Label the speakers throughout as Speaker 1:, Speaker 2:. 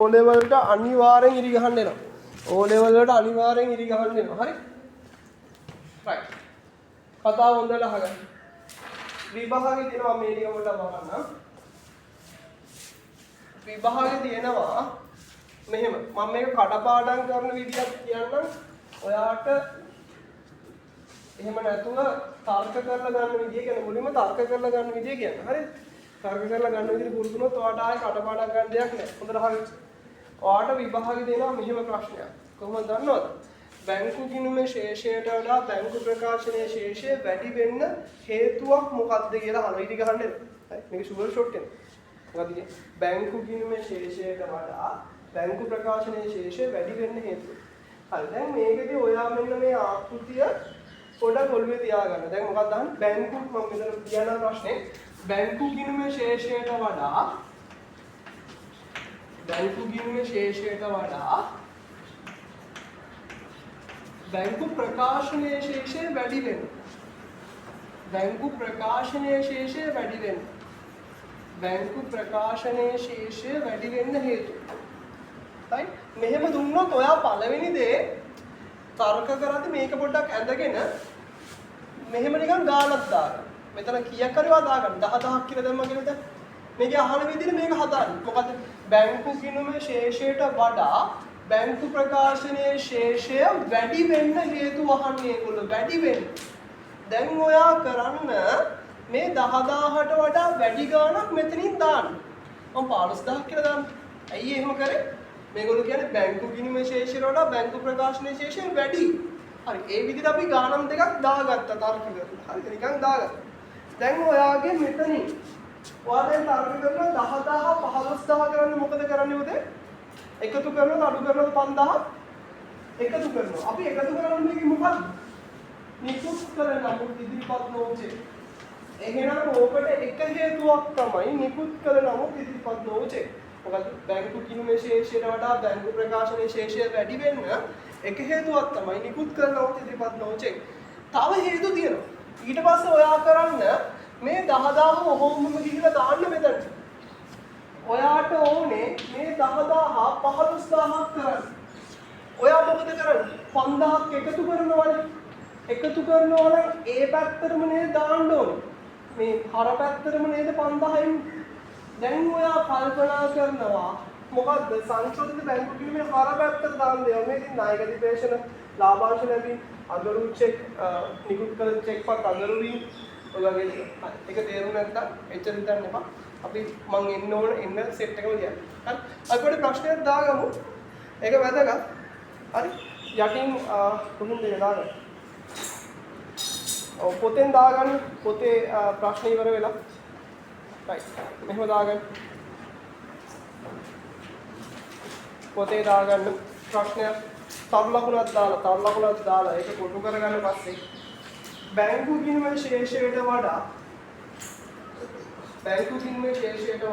Speaker 1: O level වලට අනිවාර්යෙන් ඉරි ගහන්න එනවා. O level වලට අනිවාර්යෙන් ඉරි ගහන්න එනවා. හරි? right. කතාව හොඳට අහගන්න. විභාගෙ තියෙනවා මේ ටික පොඩ්ඩක් බලන්න. විභාගෙ තියෙනවා මෙහෙම. මම මේක කඩපාඩම් කරන විදියක් කියන්නම්. ඔයාට එහෙම නැතුව තර්ක කරලා ගන්න විදිය කියන මුලින්ම තර්ක කරලා ගන්න විදිය කියන්න. හරිද? තර්ක කරලා ගන්න විදිහට පුරුදු වුණොත් ඔයාට ආයේ කඩපාඩම් ගන්න දෙයක් නැහැ. හොඳට අහගන්න. ඔයාට විභාගෙ දෙනවා මෙහෙම ප්‍රශ්නයක්. කොහොමද දන්නවද? බැංකු ගිණුමේ ශේෂයට වඩා බැංකු ප්‍රකාශනයේ ශේෂය වැඩි වෙන්න හේතුවක් මොකක්ද කියලා අහනවා. ඊට ගහන්න එනවා. හරි? මේක ෂුවර් ෂොට් එක. මොකද කියන්නේ? බැංකු ගිණුමේ ශේෂයට වඩා බැංකු ප්‍රකාශනයේ ශේෂය වැඩි වෙන්න හේතුව. හරි. දැන් මේකදී ඔයා මෙන්න මේ ආකෘතිය පොඩක් ඔළුවේ තියාගන්න. දැන් මොකක්ද අහන්නේ? බැංකු මම මෙතන කියන ප්‍රශ්නේ බැංකු ගිණුමේ ශේෂයට වඩා බැංකු ගිණුමේ ශේෂයට වඩා බැංකු ප්‍රකාශනයේ ශේෂය වැඩි වෙනවා. බැංකු ප්‍රකාශනයේ ශේෂය වැඩි වෙනවා. බැංකු ප්‍රකාශනයේ ශේෂය වැඩි වෙන්න හේතුව. right? මෙහෙම දුන්නොත් ඔයා පළවෙනි දේ තර්ක කරද්දී මේක පොඩ්ඩක් ඇඳගෙන මෙහෙම නිකන් ගානක් දාගන්න. මෙතන කීයක් හරි වා දාගන්න. 10000ක් කියලා දැම්ම කියලා දැන් මේක අහන විදිහට මේක හදාගන්න. මොකද බැංකු ගිණුමේ ශේෂයට වඩා බැංකු ප්‍රකාශනයේ ශේෂය වැඩි වෙන්න හේතු වහන්නේ ඒගොල්ලෝ වැඩි වෙන්න. දැන් ඔයා කරන්න මේ 10000ට වඩා වැඩි ගාණක් මෙතනින් දාන්න. මම 15000ක් කියලා දාන්න. ඇයි එහෙම කරේ? මේගොල්ලෝ කියන්නේ බැංකු ගිණුමේ ශේෂයට වඩා බැංකු ප්‍රකාශනයේ ශේෂය වැඩි. හරි. ඒ විදිහට අපි ගාණම් දෙකක් දාගත්තා තර්ක කරලා. හරිද? නිකන් දාගත්තා. දැන් ඔයාගේ මෙතනින් ඔයා දැන් තර්ක කරනවා 10000 15000 කරන්නේ මොකද කරන්නේ උදේ? එකතු කරනවද අඩු කරනවද 5000 එකතු කරනවා. අපි එකතු කරන්නේ මේක මොකක්ද? නිකුත් කළ නමුත් ඉදිරිපත් නොවුචේ. එහෙනම් ඕකට එක හේතුවක් තමයි නිකුත් කළ නමුත් ඉදිරිපත් නොවුචේ. මොකද බැංකු ගිණුමේ ශේෂයට වඩා බැංකු ප්‍රකාශනයේ ශේෂය වැඩි වෙන්න එක හේතුවක් තමයි නිකුත් කළ නමුත් ඉදිරිපත් නොවුචේ. තව හේතු තියෙනවා. ඊට පස්සේ ඔයා කරන්න මේ 10000 ඔහොමම ගිහිලා දාන්න මෙතනට. ඔයාට ඕනේ මේ 10000 15000ක් කරන්න. ඔයා මොකද කරන්නේ? 5000ක් එකතු කරනවනේ. එකතු කරනවා නම් ඒ පැත්තටම නේද දාන්න ඕනේ. මේ හර පැත්තටම නේද 5000න්. දැන් ඔයා කල්පනා කරනවා මොකද්ද සංශෝධිත බැංකු ගිණුමේ හර පැත්තට දාන්න දෙනවා. මේ ඉතින් ණය ගැතිපේෂණ ලාභාංශ ලැබී අගරු චෙක් නිකුත් කළ චෙක් පත් අගරු වී ඔය වගේ ඒක තේරුම් නැත්නම් එච්චර හිතන්න එපා. අපි මං එන්න ඕන එන්න සෙට් එකම ලියන්න. හරි. අපි පොඩි ප්‍රශ්නයක් දාගමු. ඒක වැදගත්. හරි. යටින් කොහොමද දාගන්නේ? ඔව් පොතෙන් දාගන්න. පොතේ ප්‍රශ්න ඉවර වෙලා. right. මෙහෙම දාගන්න. පොතේ දාගන්න ප්‍රශ්නයක් තරු ලකුණක් දාලා ඒක කොටු කරගන්න පස්සේ බැංකු ගිණුමේ ශේෂයට වඩා බැංකු ගිණුමේ ශේෂයට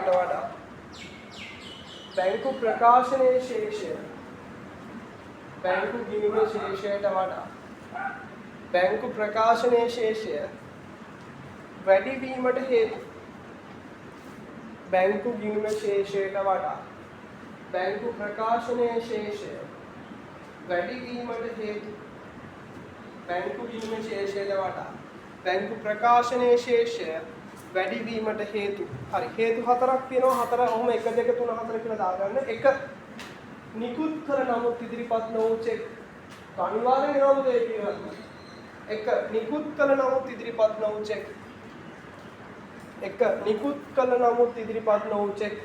Speaker 1: වඩා බැංකු ප්‍රකාශනයේ ශේෂය බැංකු ගිණුමේ ශේෂයට වඩා බැංකු ප්‍රකාශනයේ ශේෂය වැඩි වීමට හේතු බැංකු ගිණුමේ ශේෂයට වඩා බැංකු ප්‍රකාශනයේ ශේෂය වැඩි වීමට හේතු බැංකු ගිණුමේ ශේෂයට වඩා බැංකු ප්‍රකාශනයේ ශේෂය වැඩි වීමට හේතු. හරි. හේතු හතරක් තියෙනවා. හතර ඔහොම 1 2 3 4 කියලා දාගන්න. එක නිකුත් කර නමුත් ඉදිරිපත් නොවු චෙක්. අනිවාර්යෙන් එනවද ඒ කියනවා. එක නිකුත් කළ නමුත් ඉදිරිපත් නොවු චෙක්. එක නිකුත් කළ නමුත් ඉදිරිපත් නොවු චෙක්.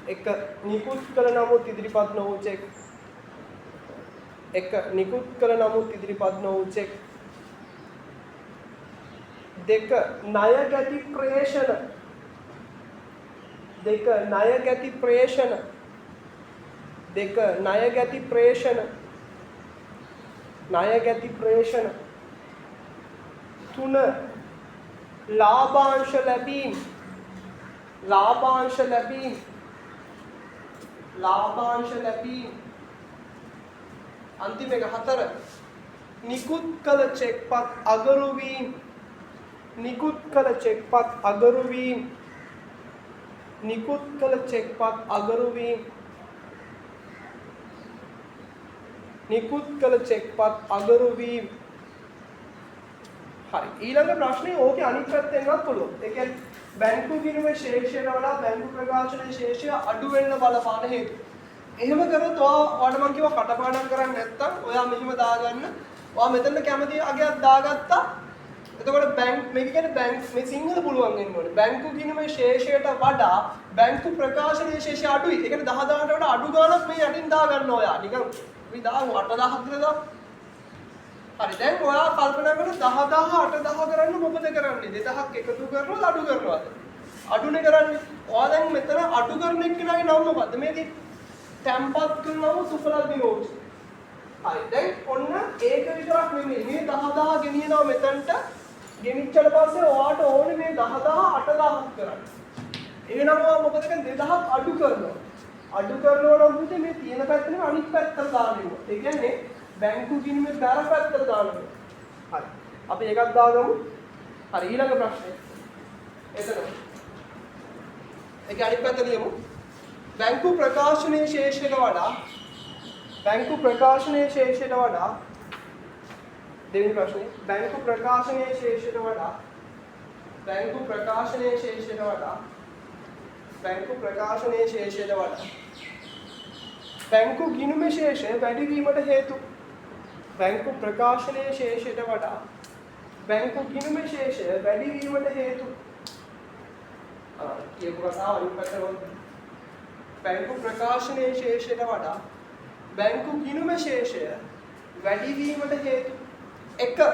Speaker 1: එක නිකුත් කළ නමුත් ඉදිරිපත් නොවු චෙක්. එක නිකුත් කළ නමුත් ඉදිරිපත් නොවු චෙක්. දෙක ණය ගැති ප්‍රේෂණ. දෙක ණය ගැති ප්‍රේෂණ. දෙක ණය ගැති ප්‍රේෂණ. ණය ගැති ප්‍රේෂණ. තුන ලාභාංශ ලැබීම. ලාභාංශ ලැබීම. ලාභාංශ ලැබීම. අන්තිම එක 4 නිකුත් කළ චෙක්පත් අගරු වීම. නිකුත් කළ චෙක්පත් අගරු වීම නිකුත් කළ චෙක්පත් අගරු වීම නිකුත් කළ චෙක්පත් අගරු වීම හරි ඊළඟ ප්‍රශ්නේ ඕකේ අනිත් පැත්තෙන් ගන්න පුළුවන් ඒ කියන්නේ බැංකු ගිණුමේ ශේෂයට වඩා බැංකු ප්‍රකාශනයේ ශේෂය අඩු වෙන්න බලපාන හේතු එහෙම කරොත් ඔයාලට මම කිව්වා කටපාඩම් කරන්නේ නැත්තම් ඔයා මෙහෙම දාගන්න ඔයා මෙතන කැමති අගයක් දාගත්තා එතකොට බැංක් මේක කියන්නේ බැංක් මේ සිංහල පුළුවන් වෙන්න ඕනේ බැංකු ගිණුමේ ශේෂයට වඩා බැංකු ප්‍රකාශනයේ ශේෂය අඩුයි ඒ කියන්නේ 10000ට වඩා අඩු ගාණක් මේ යටින් දාගන්න ඔයා නිකන් අපි දාමු 8000ක් කියලා දාමු හරි දැන් ඔයා කල්පනා කරන 10000 8000 කරන්න මොකද කරන්නේ 2000ක් එකතු කරනවද අඩු කරනවද අඩුනේ කරන්නේ ඔයා දැන් මෙතන අඩු කරන එක්කෙනාගේ නම මොකද්ද මේ තැම්පත් කරනව සුපලද්දී නෝට් හරි දැන් ඔන්න ඒක විතරක් නෙමෙයි මේ 10000 ගෙනියනවා මෙතනට ගෙනිච්චට පස්සේ ඔයාට ඕනේ මේ 10000 8000ක් කරන්න එහෙනම් ඔයා මොකද කරන්නේ 2000ක් අඩු කරනවා නම් පුතේ මේ තියෙන පැත්තනේ අනිත් පැත්තට දාන්න ඒ කියන්නේ බැංකු ගිණුමේ බැර පැත්තට දානවා. හරි. අපි එකක් දාගමු. හරි ඊළඟ ප්‍රශ්නේ. එතන. ඒක අනිත් පැත්ත ලියමු. බැංකු ප්‍රකාශනයේ ශේෂයට වඩා දෙවෙනි ප්‍රශ්නේ. බැංකු ප්‍රකාශනයේ ශේෂයට වඩා බැංකු ගිණුමේ ශේෂය වැඩි වීමට හේතු බැංකු ප්‍රකාශනයේ ශේෂයට වඩා බැංකු ගිණුමේ ශේෂය වැඩි වීමට හේතු කියපු කතාව අනිත් පැත්තට බැංකු ප්‍රකාශනයේ ශේෂයට වඩා බැංකු ගිණුමේ ශේෂය වැඩි වීමට හේතු 1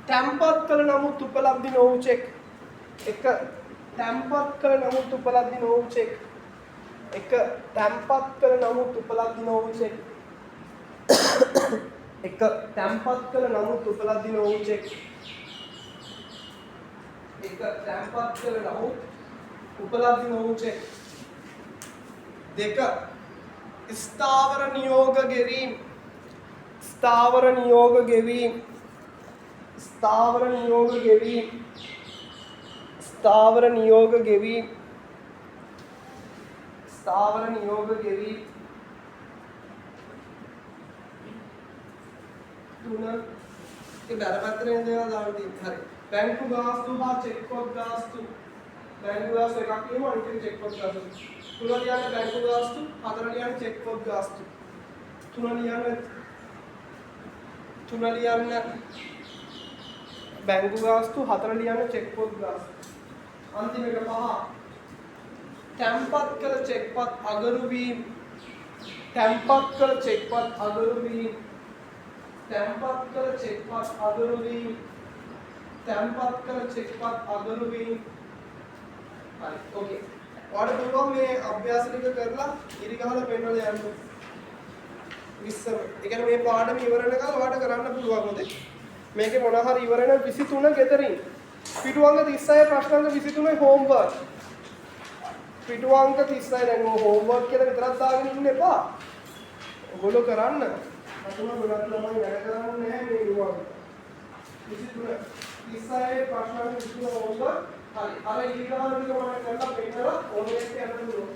Speaker 1: තැන්පත් කළ නමුත් උපලබ්ධ නොවූ චෙක් 1 තැන්පත් කළ නමුත් උපලබ්ධ නොවූ චෙක් 1 තැන්පත් කළ නමුත් උපලබ්ධ නොවූ චෙක් 1 තැන්පත් කළ නමුත් උපලබ්ධ නොවූ චෙක් 1 තැන්පත් කළ නමුත් උපලබ්ධ නොවූ චෙක් 2 ස්ථාවර නියෝග ගෙවීම ස්ථාවර නියෝග ගෙවීම තුන ඒ බරපතලේ දේවල් දාන්න තියෙනවා. හරි. බැංකු ගාස්තු හා චෙක් පොත් ගාස්තු. බැංකු ගාස්තු එකක් කියමු අනිත් එක චෙක් පොත් ගාස්තු. තුන ලියන්න බැංකු ගාස්තු, හතර ලියන්න චෙක් පොත් ගාස්තු. තුන ලියන්න බැංකු ගාස්තු, හතර ලියන්න චෙක් පොත් ගාස්තු. අන්තිම එක 5. තැන්පත් කළ චෙක්පත් අගරු වීම තැන්පත් කළ චෙක්පත් අගරු වීම හරි ඕකේ ඔයාලට පුළුවන් මේ අභ්‍යාස ටික කරලා ඉරි ගහලා පෙන්නලා යන්න ඉස්සර ඒ කියන්නේ මේ පාඩම ඉවර වෙනකල් ඔයාලට කරන්න පුළුවන් මොකද මේකේ මොන හරි ඉවර වෙන 23 ගෙදරින් පිටුවංග 36 ප්‍රශ්නාංග 23 හෝම්වර්ක් පිටුවංග 36 දැන් හෝම්වර්ක් කියලා විතරක් දාගෙන ඉන්න එපා ඔයගොල්ලෝ කරන්න අතුම ගොඩක් ළමයි වැඩ කරන්නේ නැහැ මේ ඉරුවන් 23 36 ප්‍රශ්නාංග 23 හෝම්වර්ක් හරි අර ඊගාවට මම කරලා පෙන්නලා ඕනෙත් යන්න පුළුවන්